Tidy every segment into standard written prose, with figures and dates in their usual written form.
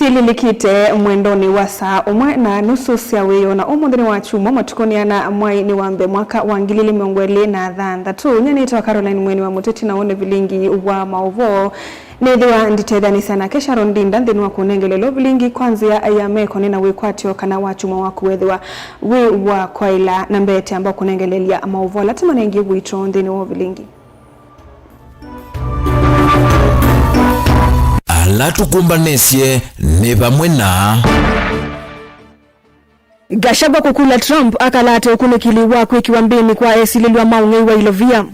Sililikite mwendoni wa saa umwe na nusu cia wiyona umuthini wa chuma matukoniana mwai ni wambe mwaka wa 2026 nyanitwa Caroline Mweni wa Muteti na one vilingi wa mauvo nethiwa nditethani sana kesha rondinda nthini wa kunengelelo vilingi kwanzia ya meko nina wikwatio kana wa chuma wa kuwethiwa we wa kwaila na mbete ambao kunengelelia mauvo latima nengi wito nthini wa vilingi latukumbanesie ni vamwe na Gachagua kukula Trump akalate ukunikili wakwe kiwambini kwa esililwa maungei wa ilovia.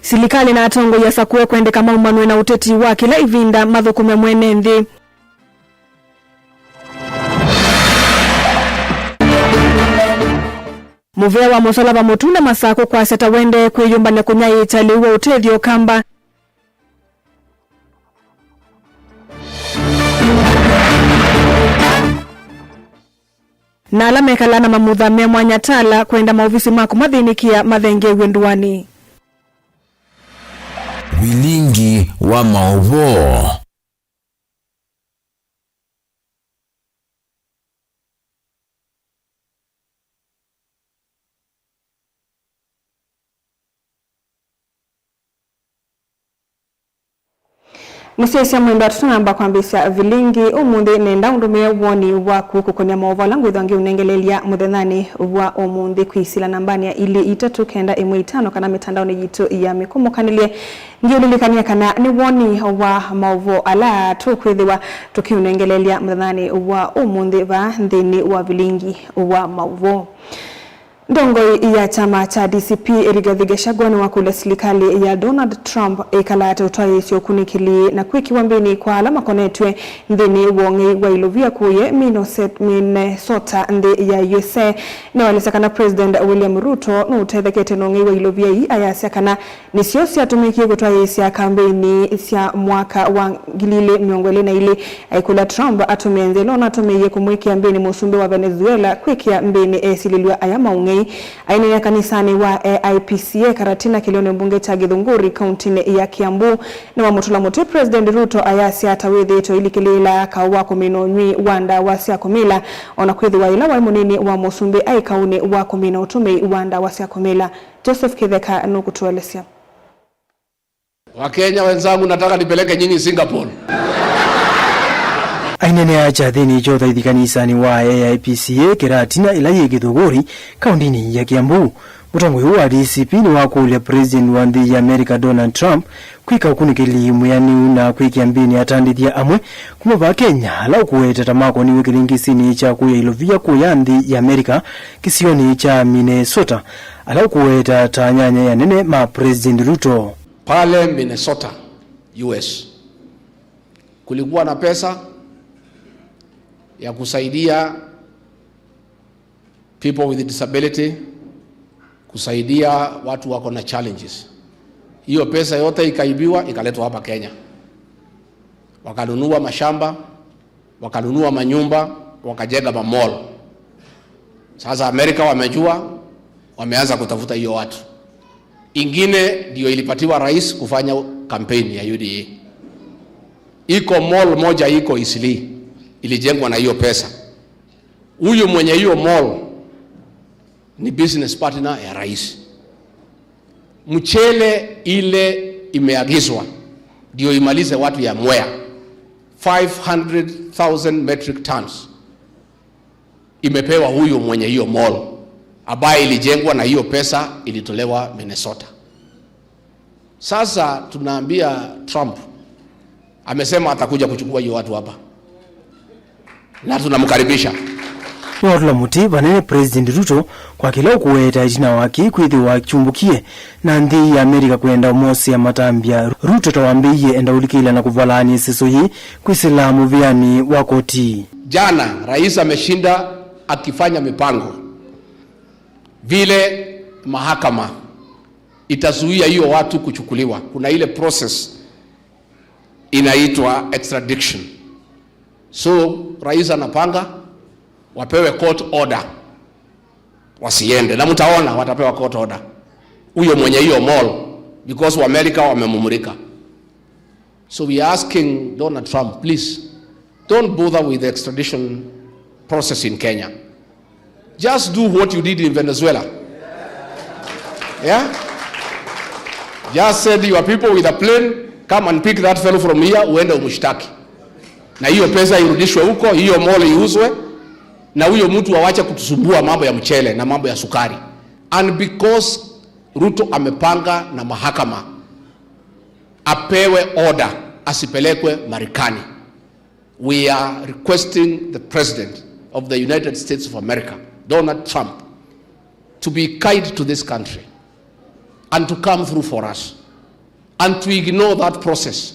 Silikali na atongo ya sakue kwende kama umanwe na uteti wa kila ivinda mathukume mwene nthi. Muvea wa Musalaba Mutunda Masako kwa seta wende kwiyumbane kunyai italiwa utethio kamba. Na alamekala na mamutha me mwanyatala kwenda maofisi mako mathinikia mathenge wenduani. Vilingi wa mauvo. Musiesia mwendo tunamba kwambisa vilingi umundi nenda undumia woni wa kukukonia maovo langu idhangi unengelelia mudhenani wa umundi kuisila nambani ya ili itatu kenda imuitano kana mitandao ni jitu ya mikumu kanilie ngiulilikania kana ni woni wa maovo ala tukwithiwa tukiunengelelia mudhenani wa umundi va nthini wa vilingi wa maovo. Ndongo ya chama cha DCP Rigathi Gachagua wa kule serikali ya Donald Trump ikalata utwaye sio kunikili na kwikiwambini kwa alama konetwe nthini wongi wa ilovia kuye Minnesota ndi ya USA na walisakana President William Ruto no utethekete nongi wa ilovia hii ayasiakana nisio siatumiki kutwaye sia kampeni sia mwaka wa gilile miongole na ile aikula Trump atumienzelo na atumiye kumwiki mbini musumbe wa Venezuela kwikia mbini esililwa ayama ungi aina ya kanisani wa IPCA Karatina Kilione mbunge cha Githunguri kaunti ya Kiambu na wa mutula mutu President Ruto ayasi atawithi to ilikilila kawa komino nyi wanda wasia komila ona kwithi wa ila wa munini wa musumbe ai kauni wa komino utume wanda wasia komila. Joseph Kitheka nukutuelezea. Wakenya wenzangu nataka nipeleke nyinyi Singapore. Ainene ya chathini chotha ithikanisani wa IPCA Karatina ila ye Githunguri kaunti ya Kiambu. Mutongo wa DCP ni wakulia President wa nthi ya America Donald Trump kwika ukunikili muyani na kwikia mbini atandithia amwe kumava Kenya ala ukuweta tamako ni wikilingisini cha kuya ilovia kuya nthi ya America kisioni cha Minnesota ala ukuweta tanyanya ya nene ma President Ruto. Pale Minnesota, US, kulikuwa na pesa ya kusaidia people with disability, kusaidia watu wako na challenges. Hiyo pesa yote ikaibiwa ikaletwa hapa Kenya. Wakanunua mashamba, wakanunua manyumba, wakajenga mall. Sasa Amerika wamejua, wameanza kutafuta hiyo watu. Ingine ndio ilipatiwa rais kufanya kampeni ya UDA. Iko mall moja iko Isili ilijengwa na hiyo pesa. Huyu mwenye hiyo mall ni business partner ya rais. Mchele ile imeagizwa ndio imalize watu ya Mwea 500,000 metric tons imepewa huyu mwenye hiyo mall ambaye ilijengwa na hiyo pesa ilitolewa Minnesota. Sasa tunaambia Trump amesema atakuja kuchukua hiyo watu hapa na tunamkaribisha. Wala muti banene President Ruto kwa kila ukuweta jina waki kwithi wachumbukie na nthi ya Amerika kwenda mosi ya matambia. Ruto tawambiye enda ulikila na kuvalani siso hii kuisila muviani wakoti. Jana rais ameshinda akifanya mipango vile mahakama itazuia hiyo watu kuchukuliwa. Kuna ile process inaitwa extradition. So rais anapanga wapewe court order wasiende, na mtaona watapewa court order. Huyo mwenye hiyo mall because America wamemumurika. So we are asking Donald Trump, please, don't bother with the extradition process in Kenya. Just do what you did in Venezuela. Yeah? Just send your people with a plane, come and pick that fellow from here, uende umshtaki. Na hiyo pesa irudishwe huko, hiyo mall iuzwe, na huyo mtu awache kutusumbua mambo ya mchele na mambo ya sukari. And because Ruto amepanga na mahakama apewe order asipelekwe Marekani, we are requesting the President of the United States of America, Donald Trump, to be kind to this country and to come through for us and to ignore that process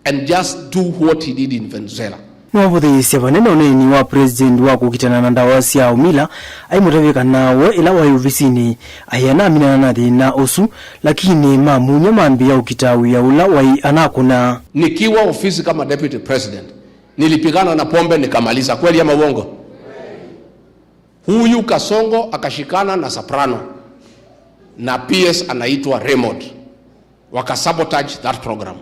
and just do what he did in Venezuela. Mwavuthiisya vanene oneni wa president wa kukitana na ndawa cia umila aimutavika nawe ila wa ofisini ayana aminana na thina usu lakini mamunya mambi ya ukitawi ya ula wai anakuna. Nikiwa ofisi kama deputy president nilipigana na pombe nikamaliza, kweli ama uongo? Huyu Kasongo akashikana na Soprano na PS anaitwa Raymond, wakasabotage that program,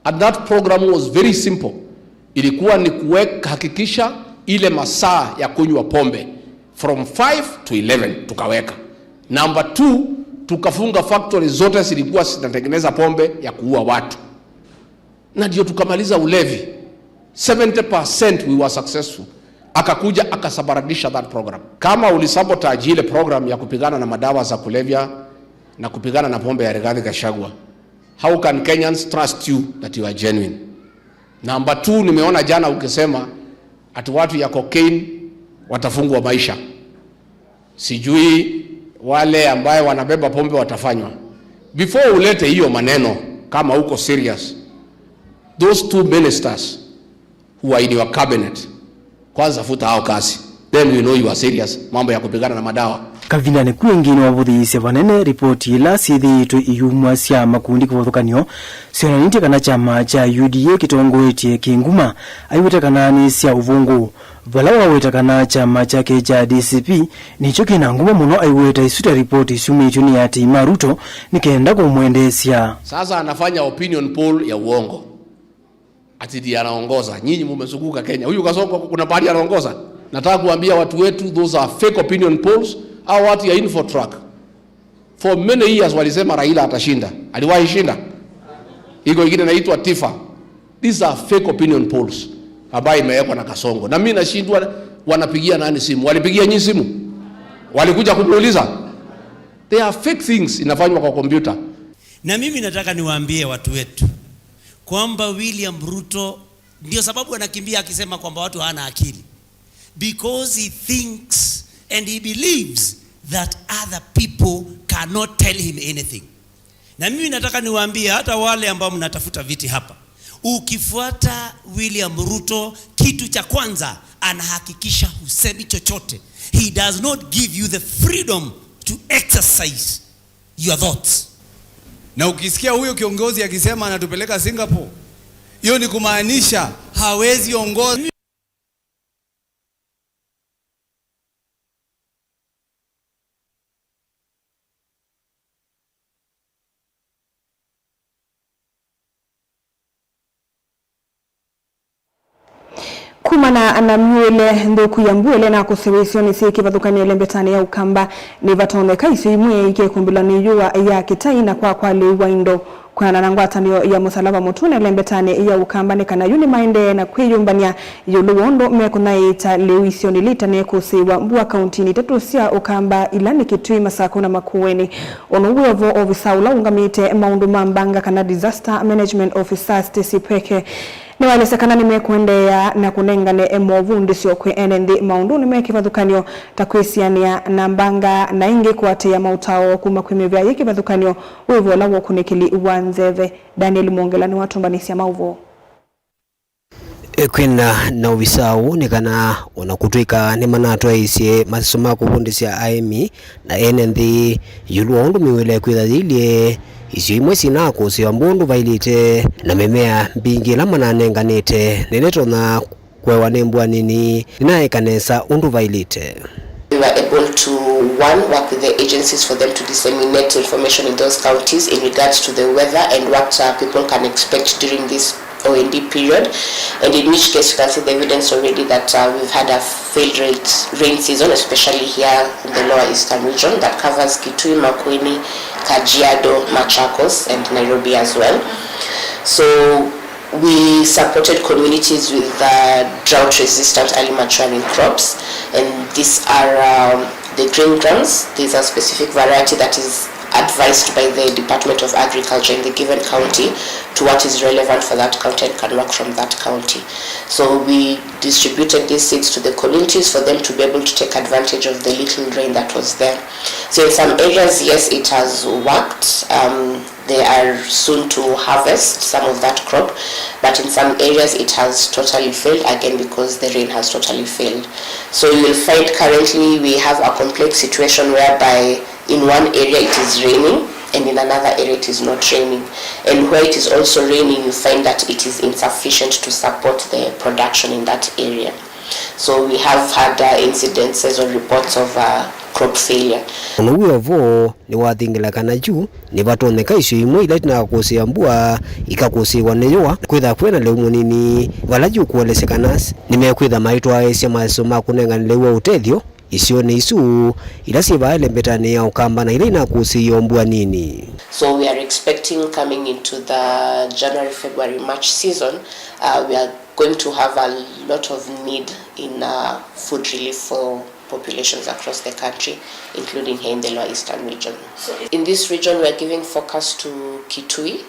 and that program was very simple. Ilikuwa ni hakikisha ile masaa ya kunywa pombe from 5 to 11 tukaweka. Number 2, tukafunga factory zote zilikuwa zinatengeneza pombe ya kuua watu, na ndio tukamaliza ulevi 70%. We were successful. Akakuja akasabaradisha that program. Kama ulisabotage ile program ya kupigana na madawa za kulevya na kupigana na pombe ya Rigathi Gachagua, how can Kenyans trust you that you are genuine? Number 2, nimeona jana ukisema ati watu ya cocaine watafungwa maisha. Sijui wale ambaye wanabeba pombe watafanywa. Before ulete hiyo maneno kama uko serious, those 2 ministers who are in your cabinet, kwanza futa hao kazi, then we know you are serious mambo ya kupigana na madawa. Kavinane kwingine wavuthiisya vanene ripoti ila sithiitwe iyumwa cia makundi kuvuthukanio sionanite kana chama cha UDA kitongoetie kinguma aiwetekana ni cia uvungu vala wawetekana chama chake cha DCP nicho kina nguma muno aiweta isuta ripoti sumityo ni ati Ruto nikenda kumwendesya. Sasa anafanya opinion poll ya uongo ati ndiye anaongoza. Nyinyi mmezunguka Kenya, huyu Kasongo kuna bahati anaongoza. Nataka kuambia watu wetu, those are fake opinion polls. Au watu ya Infotrack for many years walisema Raila atashinda. Aliwahi shinda? Iko ingine inaitwa Tifa. These are fake opinion polls ambayo imewekwa na Kasongo. Na mimi nashindwa wanapigia nani simu? Walipigia nyinyi simu? Walikuja kumuuliza? They are fake things inafanywa kwa kompyuta. Na mimi nataka niwaambie watu wetu kwamba William Ruto ndio sababu anakimbia akisema kwamba watu hawana akili, because he thinks and he believes that other people cannot tell him anything. Na mimi nataka niwaambie hata wale ambao mnatafuta viti hapa, ukifuata William Ruto, kitu cha kwanza anahakikisha husemi chochote. He does not give you the freedom to exercise your thoughts. Na ukisikia huyo kiongozi akisema anatupeleka Singapore, hiyo ni kumaanisha hawezi ongoza. Kumana na mwele ndoku ya mbwele na kusewesio ni siki vathukani elembetani ya ukamba ni vatoneka isi imwe ike kumbila ni yuwa ya kitai na kwa liwa indo kwa nanangwatanio ya musalaba mutune elembetani ya ukamba ni kana yuni maende na kwiyumbania yuluwondo mekunaita lewisio nilita ne kusiwa mbua kauntini tatu sia ukamba ilani kitui masako na makuweni onuwevo ofisaula ungamite maundu mambanga kana disaster management officer Stacy Peke ni wale sekana nimekuendea na kunengane emovu ndisio kwe NND maundu nimekivathukanio takwisiania na mbanga na ingi kuate ya mautao kuma kwimivya yiki vathukanio uivo la wakunikili uwanzeve. Daniel Mongela ni watumbanisi ya mauvo. Kwina na uvisau ni kana unakutuika ni manatwa isie masoma kufundisya AMI na NND yuluwa undu miwele kwithathilye isio imwe sinako sio mbundu vailite na memea mbingi la mananenganite niletona kwewa nembwa nini ninaekanesa undu vailite. We were able to, one, work with the agencies for them to disseminate information in those counties in regards to the weather and what people can expect during this OND period, and in which case you can see the evidence already that we've had a failed rain season, especially here in the lower eastern region that covers Kitui, Makueni, Kajiado, Machakos, and Nairobi as well. So we supported communities with drought-resistant early maturing crops, and these are the green grams. These are specific variety that is advised by the Department of Agriculture in the given county to what is relevant for that county and can work from that county. So we distributed these seeds to the communities for them to be able to take advantage of the little rain that was there. So in some areas, yes, it has worked. They are soon to harvest some of that crop, but in some areas it has totally failed, again because the rain has totally failed. So you will find currently we have a complex situation whereby in one area it is raining and in another area it is not raining. And where it is also raining, you find that it is insufficient to support the production in that area. So we have had incidences or reports of crop failure. Unowo ni wathingila kana juu ni batoneka icio imwe ila tinakusia mbua ikakusiwa neyoa kwitha kwena leu munini walaju kuolesekanas nimekwitha maitwa asia masoma kunenganile utethio icio ni isu ila sibaele mbetani ya ukamba na ile inakusiyo mbua nini. So we are expecting coming into the January, February, March season, we are going to have a lot of need in food relief for populations across the country, including here in the lower eastern region. So in this region, we are giving focus to Kitui,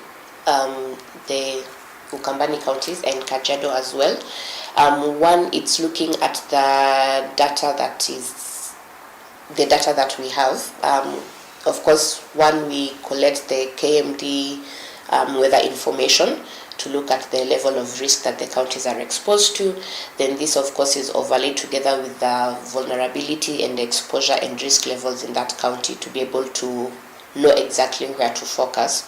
the Ukambani counties, and Kajiado as well. One, it's looking at the data that we have. Of course, one, we collect the KMD weather information to look at the level of risk that the counties are exposed to. Then this, of course, is overlaid together with the vulnerability and exposure and risk levels in that county to be able to know exactly where to focus.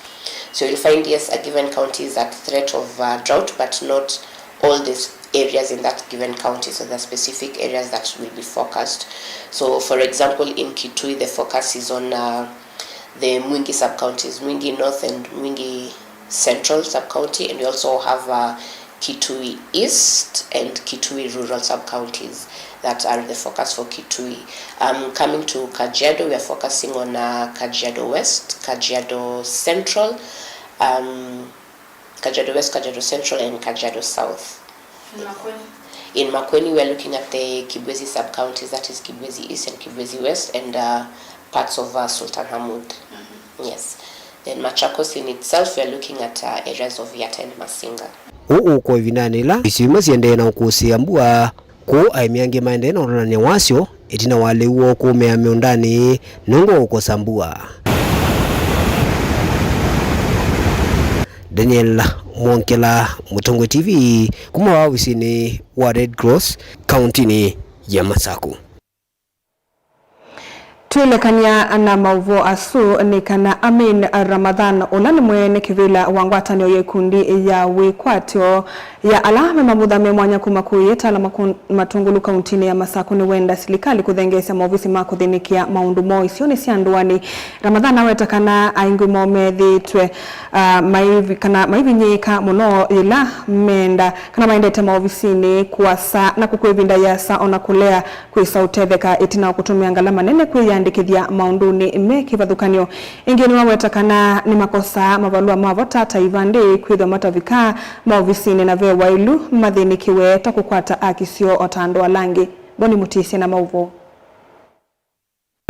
So you'll find, yes, a given county is at threat of drought, but not all these areas in that given county. So there are specific areas that will be focused. So, for example, in Kitui, the focus is on the Mwingi sub-counties, Mwingi North and Mwingi Central sub-county, and we also have Kitui East and Kitui Rural sub-counties that are the focus for Kitui. Coming to Kajiado, we are focusing on Kajiado West, Kajiado Central, Kajiado West, Kajiado Central, and Kajiado South. In Makueni, we are looking at the Kibwezi sub-counties, that is Kibwezi East and Kibwezi West, and parts of Sultan Hamoud. Yes. Then Machakos in itself, we are looking at areas of Yatta and Masinga. Uko vinanila isima siende na ukusia mbua ko aimiange maende na onanya wasio etina wale uo ko meamiondani nungo uko sambua. Daniel Mwonkela, Mutongo TV, kuma wawisini wa Red Cross County ni ya Masaku. Tulekania na mauvo asu ni kana Amin Ramadhan olani mwene kivila wangwatanio yekundi ya wikwatio ya alame mamudhame mwanya kumakuyeta ala matungulu kauntini ya Masaku ni wenda silikali kudhengesa mawisi makudhinikia maundu mo isioni sianduani. Ramadhan aweta kana aingu momethi twe maivi nyeka muno ila menda kana maendete maovisini kuwasa na kukuevinda yasa ona kulea kuisa uteveka itina kutumia ngalama nene kuiandikithia maunduni mekivadhukanio. Ingeni wawetakana ni makosa mavalua mavota taivandi kwitha matavika maovisini na veo wailu mathinikiwe takukwata akisio otando alangi. Boni Mutisi na mauvo.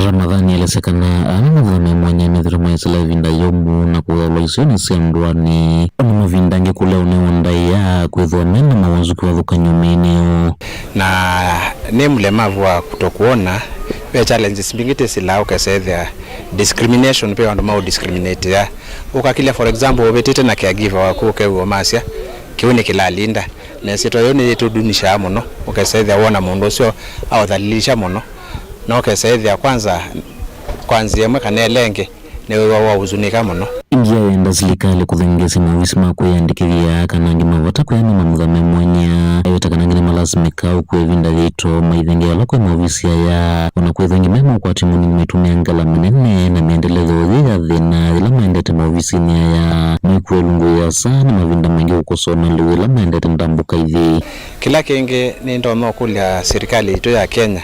Ramadhani elesekana anamudhame mwanya mithirama isla vinda yomu na kuwaloisoni siamduani ono vindange kule uneondaya kwithwa mena mawanzu kivadhukanio meneo. Na ni mlemavu wa kutokuona we challenges mbingite sila ukasethia discrimination pe wandu mau discriminate ya ukakilia for example obetete na caregiver wako kewo masya kione kilalinda na sito yone tudunisha muno ukasethia wona mundu ucio au dhalilisha muno na ukasethia kwanza yemwe kanelenge ne wa huzunika muno ingia yenda serikali kuthengesi mawisi makwiyandikithia kana ngi mavota kuyana mamuthame mwanya ayota kana ngi malasimika ukwevinda gito maithengea lako mawisi ya ona kwethengi memo kwa timuni mitumia ngala minene na miendelezo ya thina ila maendete mawisi ni ya mikwelungu ya sana mavinda mengi ukosona luwila maendete ndambuka hivi kila kenge ni ndono kulia serikali ito ya Kenya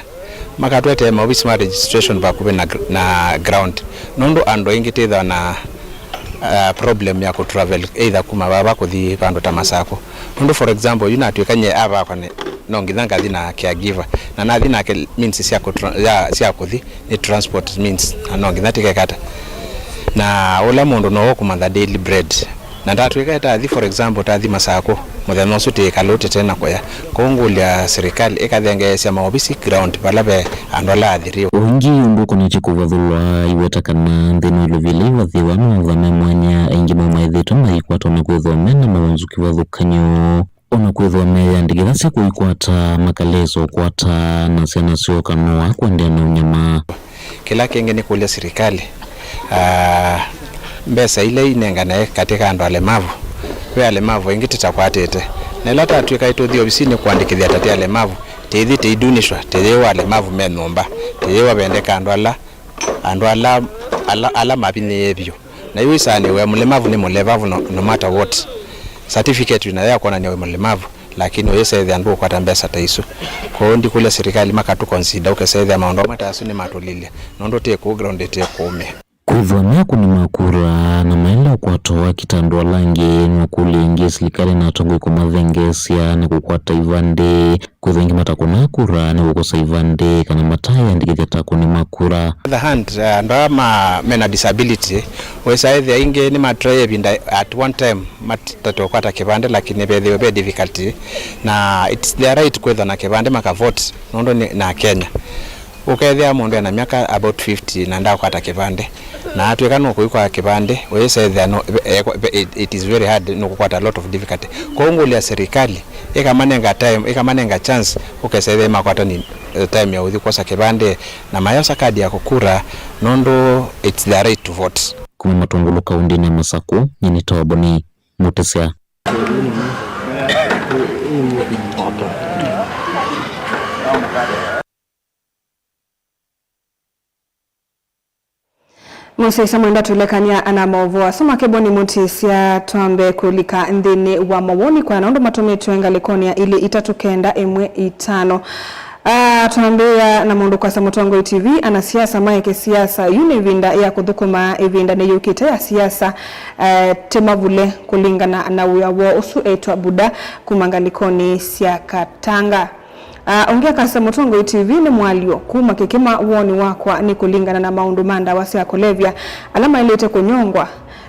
makatwete mawisi ma registration bakuwe na ground nondo ando ingititha na problem ya travel either kuma baba kuthi pando tamasako nondo for example yunatwekanye aba kwane nongithanga thina caregiver na nathi na means sia kuthi ni transport means nongithatike kata na ola mundu no kumantha daily bread na ndatweka tathi for example tathi masako muthenya ucio tikalote tena koya kongulia serikali ikathengecia maobisi ground balabe andola athirio ungi unduko ni chikuvathulwa iweta kana nthino iluvile wathiwa mathame mwanya aingi mamaithito maikwata na kwithomena mawanzuki wathukanyo ona kwithome yandikitha cia kuikwata makalezo kwata na ciana cio kanoa kwendea na unyama kila kenge ni kulia serikali mbesa ile inengana katika andu alemavu we alemavu ingitita kwatete na lata atwika ituthi obisini kuandikithia tati alemavu tethi teidunishwa tethewa alemavu menomba tethewa bendeka andu ala mapini yebyo na hiyo isani we mulemavu ni mulevavu no matter what certificate ina ya kuona ni we mulemavu lakini wese andu kwata mbesa taiso ko ndi kule serikali makatu consider ukesaidia maondo matasu ni matulilia nondo te ku ground te kume kwithomea kuni makura na maela kwatoa kitandwa langi na kulingi serikali na tongo kwa mavengesia na kukwata ivande kwithengi matakuna kura na kukosa ivande kana mataya ndikithia takuni makura the hand ndo mena disability wesa either inge ni matraye binda at one time matatu kwata kivande lakini be difficulty na it's their right kwetha na kivande makavote nondo na Kenya ukethia mundu na miaka about 50 na nda kwata kivande na atwekano kuikwa kivande wese no it is very hard no kukwata a lot of difficulty kongulia serikali ikamanenga chance ukesaidia makwata ni time ya uthi kosa kivande na mayosa kadi ya kukura nondo it's the right to vote kuma matungulu kaundi na Masaku nyini tawaboni Mutesia Musesa mwenda tulekania ana maovoa soma keboni Mutesia twambe kulika nthini wa mawoni kwa naondo matumitu engalikonia ili itatukenda emwe itano tunaambia na mundu kwa Samutongo TV ana siasa maeke siasa univinda ya kuthukuma evinda ne yukite ya siasa temavule kulingana na uyawo usu etwa buda kumangalikoni sia Katanga. Ongea kwa Samutongo TV ni mwalio kuma kikima uoni wakwa ni kulingana na maundu manda wasi ya kulevya alama ilete kunyongwa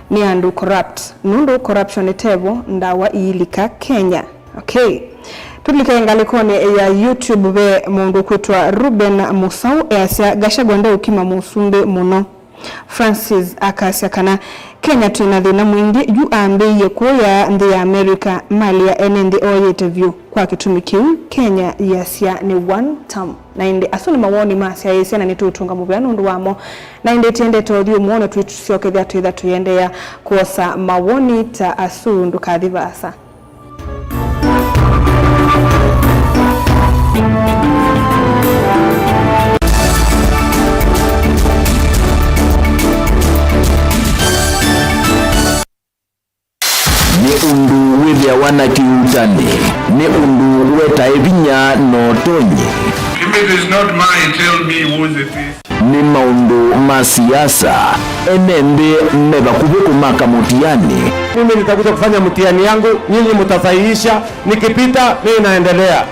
ni andu corrupt nundu corruption tevo ndawa iilika Kenya. Okay. Tulike ngalikoni ya YouTube be mundu kwitwa Ruben Musau easya gashagwanda ukima musumbe muno Francis akasya kana Kenya tuna thina mwingi yu ambiye kuya ndi ya America mali ya NND interview kwa kitumikiu Kenya yasya ni one term na indi asuni mawoni masya yesya na nitutunga mubyano ndu wamo na indi tiende todhiyo muone tuitusyoke thatu tuyende ya kuosa mawoni ta asundu kadhivasa ni undu withia wana kiutani ni undu weta evinya no tonye if it is not mine tell me who it is ni maundu masiasa enembe meba kubeku maka mutiani mimi nitakuja kufanya mtihani yangu nyinyi mtasahihisha nikipita mimi naendelea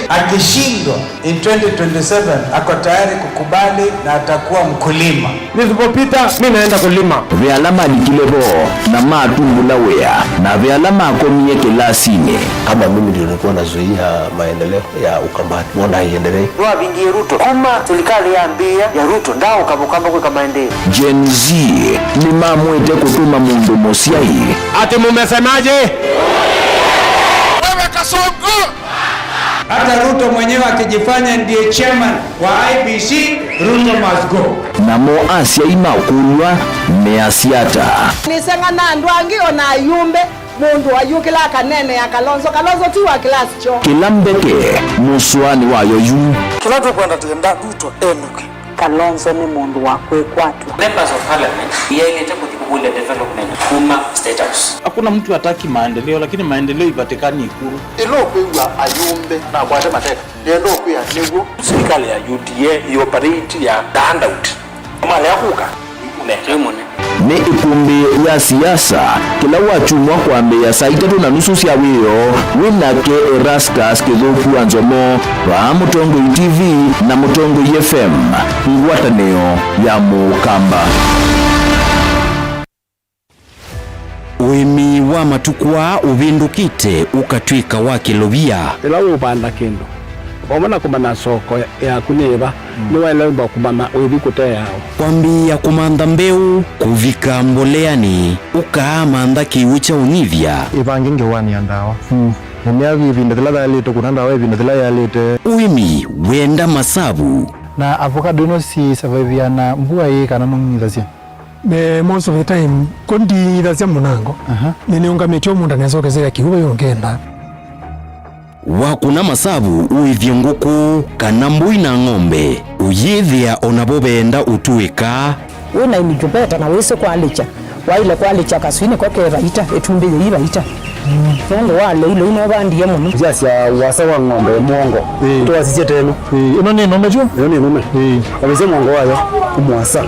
akishindwa in 2027 ako tayari kukubali na atakuwa mkulima nisipopita mimi naenda kulima vyalama dikilebo na matumbula wea na vyalama akomie kilasini kama mimi ndio nilikuwa nazuia maendeleo ya Ukambani mbona iendelee ndio vingie Ruto kuma serikali yaambia ya Ruto ndao kabukamba kwa maendeleo Gen Z ni mamwete kutuma mundu mosiai ati mumesemaje wewe Kasongo hata Ruto mwenyewe akijifanya ndiye chairman wa IBC Ruto must go namo asiaima ukulwa ne asiata nisengana ndwangi ona yumbe mundu ayukila kanene ya Kalonzo tu wa class cho kilambeke muswani wayo yu kila tukwenda tenda duto enuke Kalonzo ni mundu wa kwekwatwa. Members of parliament yailete kutibule development kuma state house. Hakuna mtu hataki maendeleo, lakini maendeleo ipatikani Ikulu. Ilo kwa ayumbe na kwa mateka ndio kwa nigo Serikali ya UDA ioperate ya handout kama leo huka umetemone ni ikumbi ya siasa kila wachumwa kwambia saa 3:30 cia wio winake Erastus Kithuku Anzomo wa Mutongo TV na Mutongo FM ngwatanio ya Mukamba. Wimi wa matukwa uvindukite ukatwika wa kilobia ila upanda kendo omana kumana soko ya kuneba ni wale mba kumama ubikute yao kwambia kumanda mbeu kuvika mboleani ukaamanda kiucha univya ivanginge wani andawa Nemiavi vindela ya lete kunanda wa vindela ya lete uimi wenda masabu na avocado no si survive na mvua hii kana mungizasia most of the time kondi idazia munango nini unga metio munda nezokezea kihuba yongenda wakuna masabu uivye nguku kana mbui na ng'ombe uyithia onabobenda utuika wina imijubeta na wese kwalicha waile kwalicha kaswine kwa keraita etumbe yibaita Yango wale ilo ino bandi ya muno. Jasi ya wasa wa ng'ombe mwongo. Tuwa sisi tenu. Ino ni ng'ombe jo? Ino ni ng'ombe. Kabisa mwongo wayo kumwasa.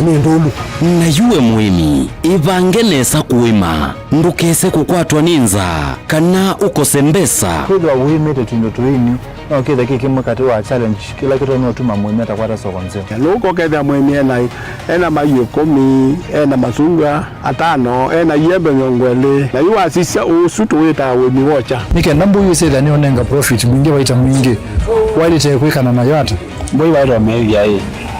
Ni ndulu. Na yuwe muimi ivangenesa kuima ndukese kukwatwa ninza kana ukosembesa. Kwa uimete tundotuini. Okay, the kiki mkati wa challenge kila kitu ni utuma muimi atakwata soko nzeo. Loko kedha muimi ena mayo komi ena masunga atano ena yebe ngongwele na yuwa sisi usutu weta wemi wocha nike nambu yuse ni onenga profit mwingi waita mwingi wali tekwikana na yote boy wairo meya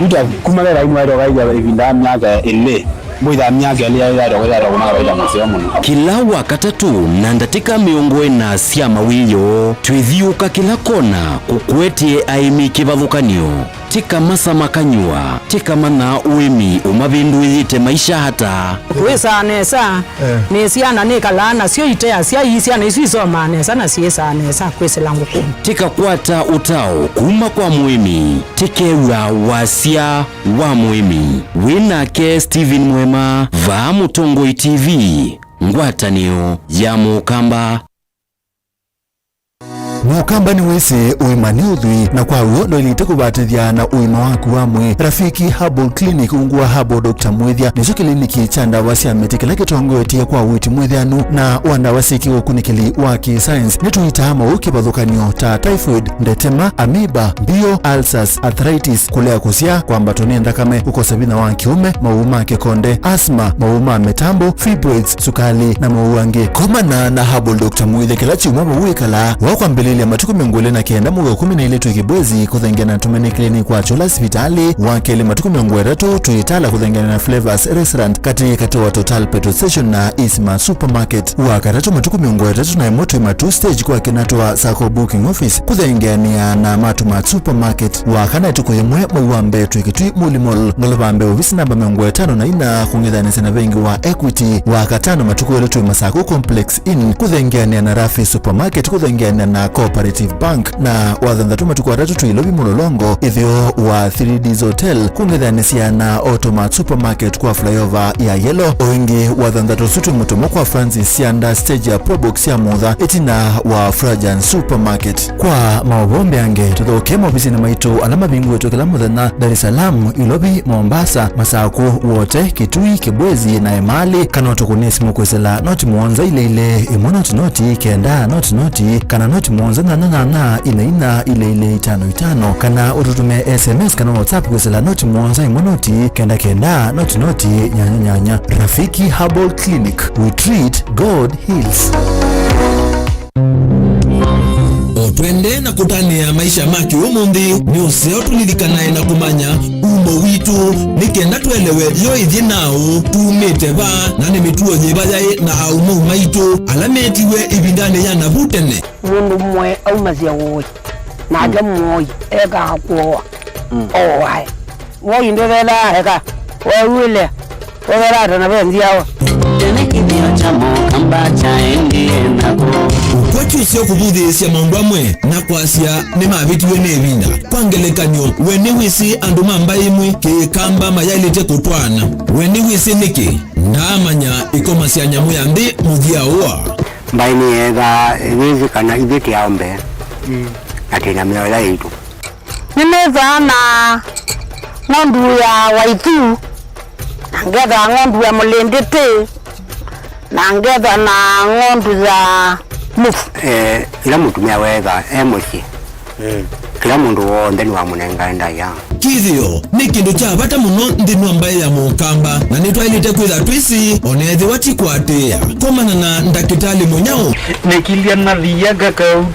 yuta kumalera wairo gaija ivinda myaka ile boida myaka ile yairo kuna waida msemo kila wakatatu na ndatika miongo ena sia mawiyo twithiuka kila kona kukwetie aimi kivathukanio tika masa makanyua tika mana uimi umavindu yite maisha hata wesa nesa nesiana nekalana sio itea sia isiana isisoma nesa na siesa nesa kwese langu ku tika kwata utao kuma kwa muimi tikewa wasia wa muimi winake Steven Mwema va Mutongo TV ngwatanio ya Mukamba. Mukamba ni wese uimani udhui na kwa uondo ilite kubatithia na uima waku wamwe Rafiki Herbal Clinic ungua Herbal Dr. Mwethia nicho kliniki cha ndawa cia miti kila kitongoetie kwa witi mwethianu na wanda wasiki ukunikili wa ki-science nituita mauki bathukanio ta typhoid, ndetema, amoeba, bio, ulcers, arthritis, kulea kusia kwa mbatoni ndakame ukosabina wa kiume, mauma kikonde, asma, mauma metambo, fibroids, sukali na mauange. Komana na Herbal Dr. Mwethia kila chuma mawikala wakwa mbele ile matuku miongole na kenda muga 12 tukibwezi kuthengena tumeni clinic kwa chola hospitali wake ile matuku miongole tu tuitala kuthengena na Flavors Restaurant kati wa Total Petrol Station na Isma Supermarket wakatatu matuku miongole tatu na moto matu stage kwa kinatoa Sako Booking Office kuthengenia na Matuma Supermarket wakana tuko yemwe mwambe tukitui Mulimol ngolobambe office namba miongole 5 na ina kungedhani sana wengi wa Equity wakatano matuku ile tu Masako Complex Inn kuthengenia na Rafi Supermarket kuthengenia na Cooperative Bank na wathandatuma tuko watatu tuilobi mulolongo ithio wa 3D's Hotel kungedhanisia na Automat Supermarket kwa flyover ya Yellow oingi wathandatu sutu mutomo kwa Francis Sianda stage ya Probox ya Mudha etina wa Frajan Supermarket kwa maobombe yange tuthoke mobisi na maito alama bingu wetu kila muthana Dar es Salaam, Ilobi, Mombasa, Masako wote Kitui, Kibwezi na Emali kana tukunesi mukwesela noti muonza ile imonoti kenda noti kana noti muonza na ina ile 55 kana ututume SMS kana WhatsApp kwesela noti muonza imonoti kenda noti nyanya. Rafiki Herbal Clinic, we treat, God heals. Twende na kutania maisha maki umundi ni useo tulilikanae na kumanya umo witu nikenda tuelewe yo ithi nao tumite ba na ni mituo nyibajae na aumo maitu alametiwe ibindane ya nabutene mundu mwe au mazia woi na aja mwoi ega hakuoa owai wo inde vela heka wo wile wo vela na benzi yao tene kibio cha Mukamba cha endienda go Kwachusia kubudhisya maundu amwe na kwasia ni mavitiwe nevinda kwangelekanyo weni wisi andu mamba imwe kikamba mayailite kutwana weni wisi niki ndamanya ikomasya nyamu ya nthi muthia uwa mbaini ega wizi kana ibiti yaombe atina miola itu nimeza na ng'ondu ya waitu ngetha ng'ondu ya mulinditi na ngetha na ng'ondu za mufu ila mutumia wega muci kila mundu wonthe ni wamunengaenda ya kithio ni kindu kya bata muno nthini mbae ya Mukamba na nitwailite kwitha twisi onethi watikwatia komana na ndakitali munyao nikilia na thiaga kauko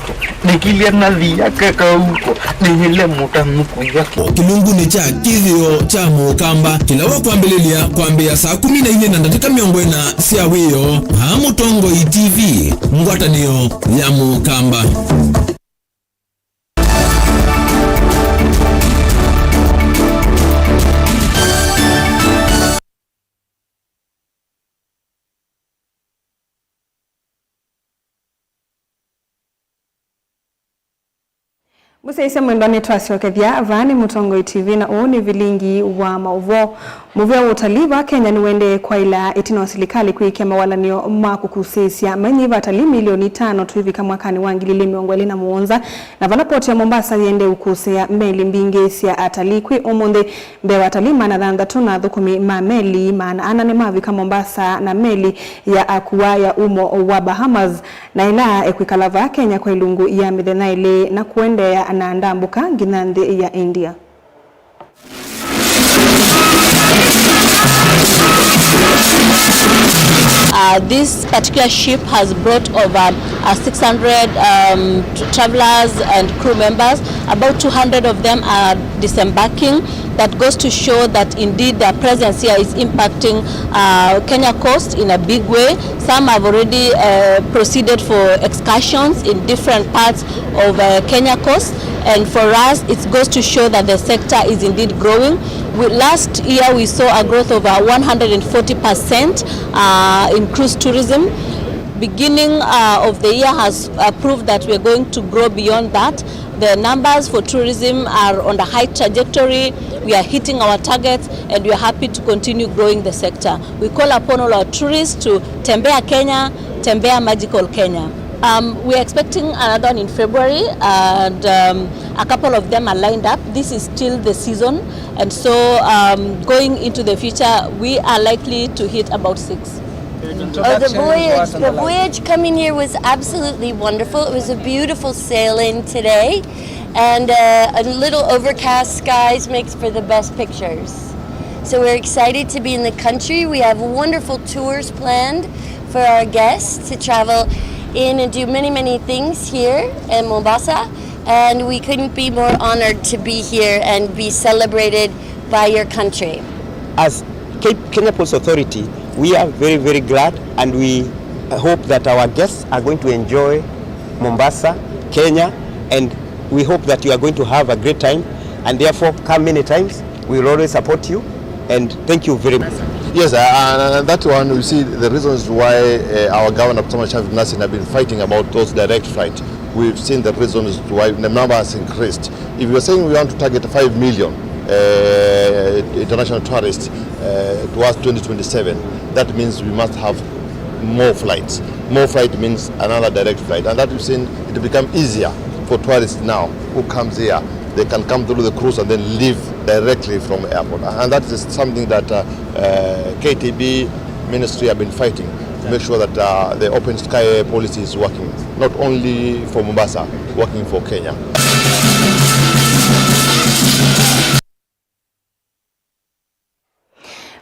nikilia na thiaga kauko nihile mutanuku yako kilungu ni cha kithio cha Mukamba kila wakwambililia kwambia saa 14 na dakika 40 cia wiyo ha Mutongo TV ngwatanio ya Mukamba. Musaise mwendone twasiokethia vani Mutongo TV na uuni vilingi wa mauvo muvia wa utalii wa Kenya niwende kwa ila itino serikali kuikia mawalanio makukusisia manyiva atalii milioni 5 tuivika mwakani wangilili miongweli na muonza na vanapoti ya Mombasa yende ukusea meli mbingi sia atalii kwi umunde mbewa atalii mana dhanda tuna dhukumi ma meli maana anane mavika Mombasa na meli ya akuwa ya umo wa Bahamas na ila ekwikalava Kenya kwa ilungu ya midhenaile na kuendea na ndambuka nginande ya India. This particular ship has brought over 600 travelers and crew members. About 200 of them are disembarking. That goes to show that indeed their presence here is impacting Kenya coast in a big way. Some have already proceeded for excursions in different parts of Kenya coast. And for us, it goes to show that the sector is indeed growing. Last year, we saw a growth of 140% in cruise tourism. Beginning of the year has proved that we are going to grow beyond that. The numbers for tourism are on a high trajectory. We are hitting our targets and we are happy to continue growing the sector. We call upon all our tourists to Tembea Kenya, Tembea Magical Kenya. We are expecting another one in February and a couple of them are lined up. This is still the season and so going into the future we are likely to hit about 6. The voyage coming here was absolutely wonderful. It was a beautiful sailing today and a little overcast skies makes for the best pictures. So we're excited to be in the country. We have wonderful tours planned for our guests to travel in and do many things here in Mombasa, and we couldn't be more honored to be here and be celebrated by your country. As Kenya Ports Authority, we are very glad and we hope that our guests are going to enjoy Mombasa, Kenya, and we hope that you are going to have a great time and therefore come many times. We will always support you and thank you very much. Yes, and that one we see the reasons why our governor Thomas Shafiq Nassir have been fighting about those direct flights. We've seen the reasons why the number has increased. If you're saying we want to target 5 million international tourists towards 2027, that means we must have more flights. More flight means another direct flight, and that we've seen it become easier for tourists now who comes here. They can come through the cruise and then leave directly from the airport. And that is something that KTB ministry have been fighting to make sure that the open sky policy is working, not only for Mombasa, working for Kenya.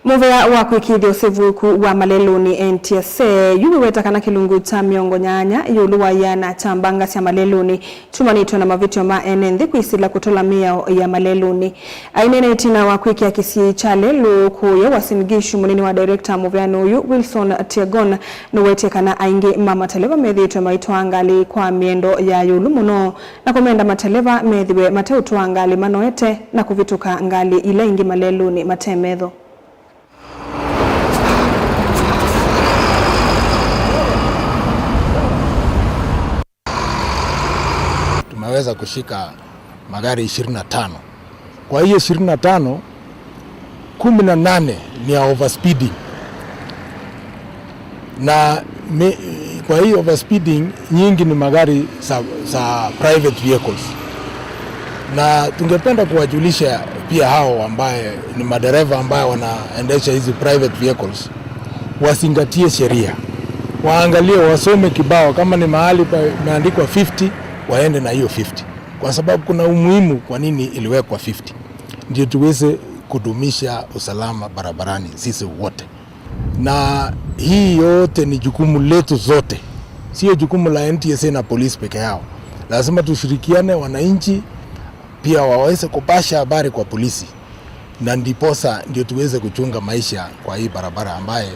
Muvea wa kwikithia usivuku wa maleloni NTSA yuweta kana kilungu cha miongo nyanya yuluwa yana chambanga cia maleloni chumanitwe na mavitio ma enenthi kwisila kutola mia ya maleloni ainene tina wa kwikia kisi chale lukuyo wasingishu munini wa director muvea nuyu Wilson Tiagon nuwete kana aingi mamataleva methitwe maitwa ngali kwa miendo ya yulu muno na komenda mataleva methiwe mateutwa ngali manoete na kuvituka ngali ila ingi maleloni matemetho. Tumeweza kushika magari 25. Kwa hiyo 25, 18 ni ya overspeeding. Na kwa hiyo overspeeding nyingi ni magari za private vehicles. Na tungependa kuwajulisha pia hao ambaye ni madereva ambao wanaendesha hizi private vehicles wazingatie sheria. Waangalie, wasome kibao, kama ni mahali imeandikwa 50 waende na hiyo 50, kwa sababu kuna umuhimu kwa nini iliwekwa 50, ndio tuweze kudumisha usalama barabarani sisi wote. Na hii yote ni jukumu letu zote, sio jukumu la NTSA na polisi peke yao. Lazima tushirikiane, wananchi pia waweze kupasha habari kwa polisi, na ndiposa ndio tuweze kuchunga maisha kwa hii barabara ambaye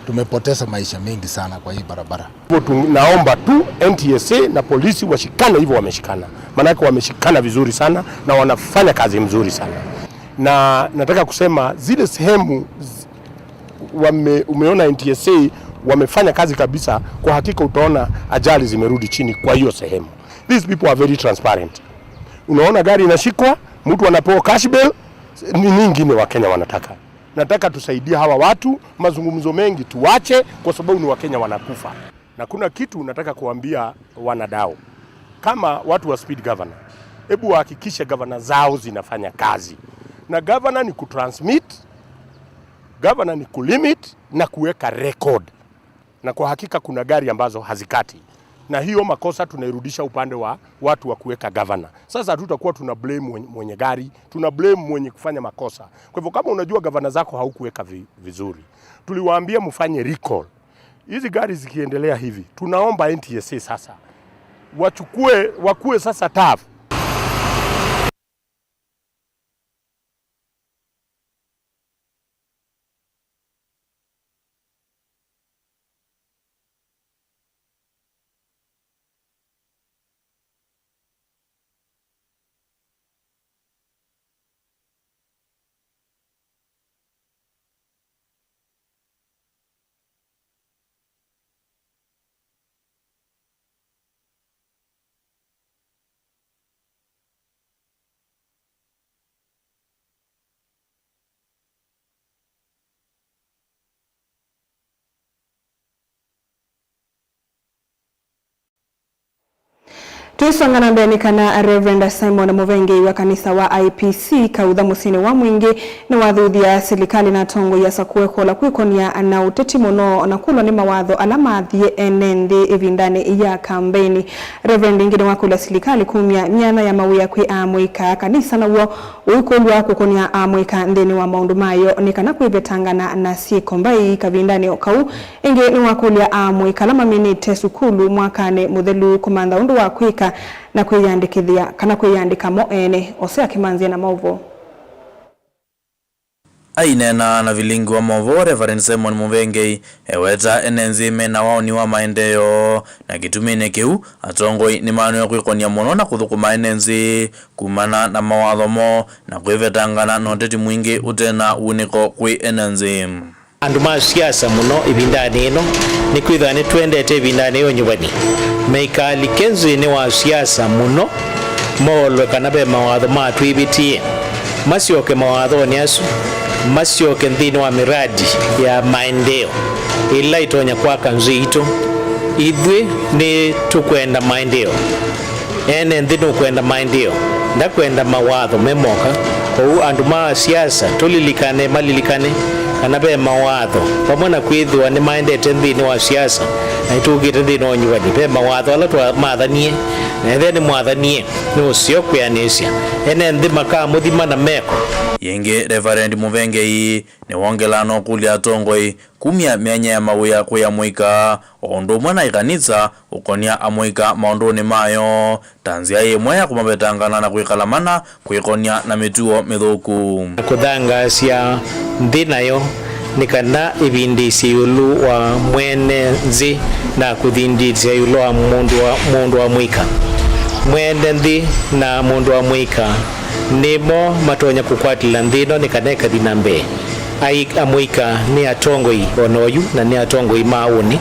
tumepoteza maisha mengi sana kwa hii barabara. Tunaomba tu NTSA na polisi washikane hivyo wameshikana. Maanake wameshikana vizuri sana na wanafanya kazi mzuri sana. Na nataka kusema zile sehemu umeona NTSA wamefanya kazi kabisa, kwa hakika utaona ajali zimerudi chini kwa hiyo sehemu. These people are very transparent. Unaona gari inashikwa, mtu anapewa cash bail, ni nyingine wa Kenya wanataka. Nataka tusaidie hawa watu, mazungumzo mengi tuache, kwa sababu ni Wakenya wanakufa. Na kuna kitu nataka kuambia wanadau. Kama watu wa speed governor, hebu wahakikishe governor zao zinafanya kazi. Na governor ni kutransmit, governor ni kulimit na kuweka record. Na kwa hakika kuna gari ambazo hazikati. Na hiyo makosa tunairudisha upande wa watu wa kuweka governor. Sasa hatutakuwa tuna blame mwenye gari, tuna blame mwenye kufanya makosa. Kwa hivyo kama unajua governor zako haukuweka vizuri, tuliwaambia mfanye recall. Hizi gari zikiendelea hivi, tunaomba NTSA sasa wakuwe sasa tough. Tuisongana mbele kana Reverend Simon Muvengi wa kanisa wa IPC kaudha musini wa mwingi na wathuthia serikali na tongo ya sakuweko la kwikonia na uteti muno na kulo ni mawatho alamathie enenthi ivindani ya kampeni. Reverend ingine wa kula serikali kumia miana ya mawia kwi amwika kanisa na uo uikulwa kukonia amwika ndeni wa maundu mayo ni kana kwibetangana na sieko mbai kavindani okau ingi ni wakulia amwika lama minite sukulu mwakane muthelu kumandha undu wa kwika na kwiyandikithia kana kwiyandika mo ene Osea Kimanzi na Mauvo. Ainena na vilingi wa Mauvo Reverend Simon Muvengi eweta enenzime na waoni wa maendeleo na kitumine kiu atongoi ni maano ya kwikonia muno na kuthukuma enenzi kumana na mawathomo na kwivetangana na uteti mwingi utena uniko kwi enenzi. Andu ma siasa muno ibindani ino ni kwithani twendete ibindani yo nyubani meikali kenzi ni wa siasa muno molwe kana be mawatho matwibitie masioke mawatho ni asu masioke nthini wa miradi ya maendeleo ila itonya kwa kanzito idwe ni tukwenda maendeleo ene nthini kwenda maendeleo ndakwenda mawatho memoka kwa andu ma siasa tulilikane malilikane kana be mawatho pamona kwithwa ni maendete nthini wa siasa na itugite nthini wa nyumbani be mawatho ala twa mathanie na then mwathanie ni ucio kwianisha ene nthi maka muthima na meko Yenge Reverend Muvengei ni wongelano kulia tongoi kumia mianya ya mawia kuya mwika ondo mwana ikanitsa ukonia amwika maondoni mayo tanzia yemwe ya kumabetangana na kuikalamana kuikonia na mituo mithuku kudanga sia ndinayo nikana ibindisi yulu wa mwene nzi na kuthindisi yulu wa mundu wa mwika mwene nthi na mundu wa mwika nimo matonya kukwatila nthino nikaneka dinambe ai amwika ni atongoi onoyu na ni atongoi mauni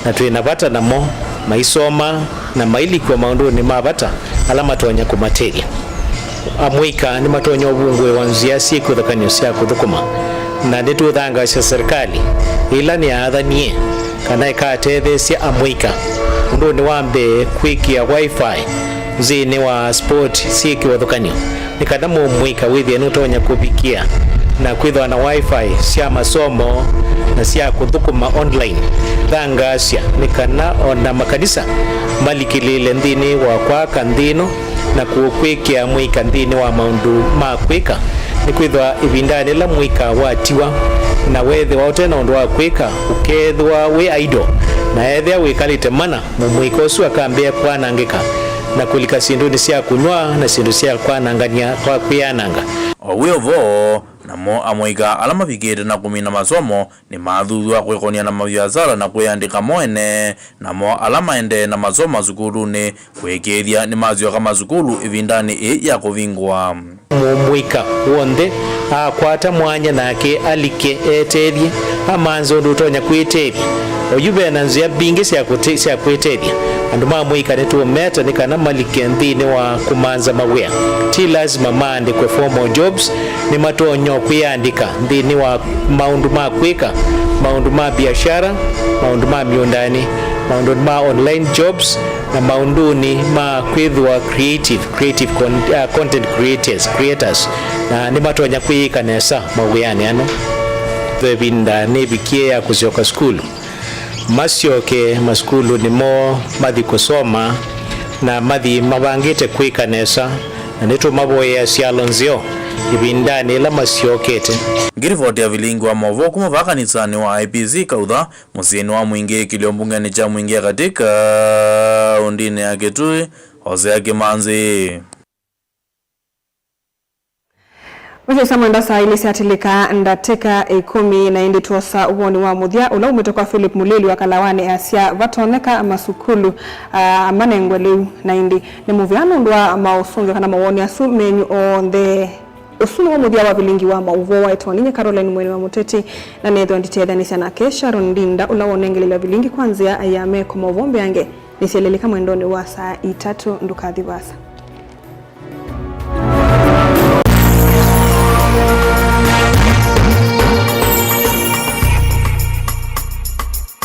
na twinavata namo maisoma na mailikwa maundu ni mavata ala matonya kumateria amwika ni matonya ubungwe wanzia siku thakanyo sia kuthukuma na nditu thanga cia serikali ila ni athanie kana ikatethe cia amwika undu ni wambe kwikia wifi zini wa sport siki wathukanio nikana mwika withie nutonya kubikia na kwithwa na wifi cia masomo na cia kuthukuma online thanga cia nikana ona makanisa malikilile nthini wa kwaka nthino na kukwikia mwika nthini wa maundu makwika ni kwithwa ibindani la mwika watiwa na wethe wote na undu wa kwika ukethwa we idol na ethe wikalite mana mwika usu akambia kwanangika na kulika sinduni cia kunywa na sindu cia kwanangania kwa kwiananga owivo namo amwika ala mavikite na kumina masomo ni mathuthwa kwikonia na mabiacara na kwiandika mwene namo ala maende na masomo sukuluni kwikithia ni mazioka masukulu ivindani ya kuvingwa mwika wonde akwata mwanya nake alike etethie amanzo ndutonya kwitethia oyube na nzia bingi cia kwitethia andu mamwika nitumeta nikana malike nthini wa kumanza mawia ti lazima maandikwe formal jobs ni matonyo kwiandika nthini wa maundu makwika maundu ma biashara maundu ma miundani maundu ma online jobs na maunduni ma kwithwa creative content creators na ni matonya kwika nesa mawiani ano thebinda nebikie ya kusioka skulu masioke maskulu nimo mathi kusoma na mathi mabangite kwika nesa na nitu maboya sialonzio ibindani la masiokete ngirivoti ya vilingi wa movo kuma vakanisani wa IPC kaudha musini wa mwingi kiliombungani cha mwingi katika undine ya Kitui Hosea Kimanzi. Wacha samanda saa ili siatilika ndateka 10 na indi tuosa uwoni wa muthia ula umetoka Philip Mulili wa Kalawane asia vatoneka masukulu manengwele na indi ni muviano ndwa mausunge kana mawoni asu menyu on the usunu wa muthia wa vilingi wa mauvo wa etoninye Caroline Mweni wa Muteti na netho nditedha nisya na Kesha Rondinda ula wonengelele vilingi kwanzia ayame kwa mavombe yange nisielelika mwendoni wa saa 3 ndukathi vasa.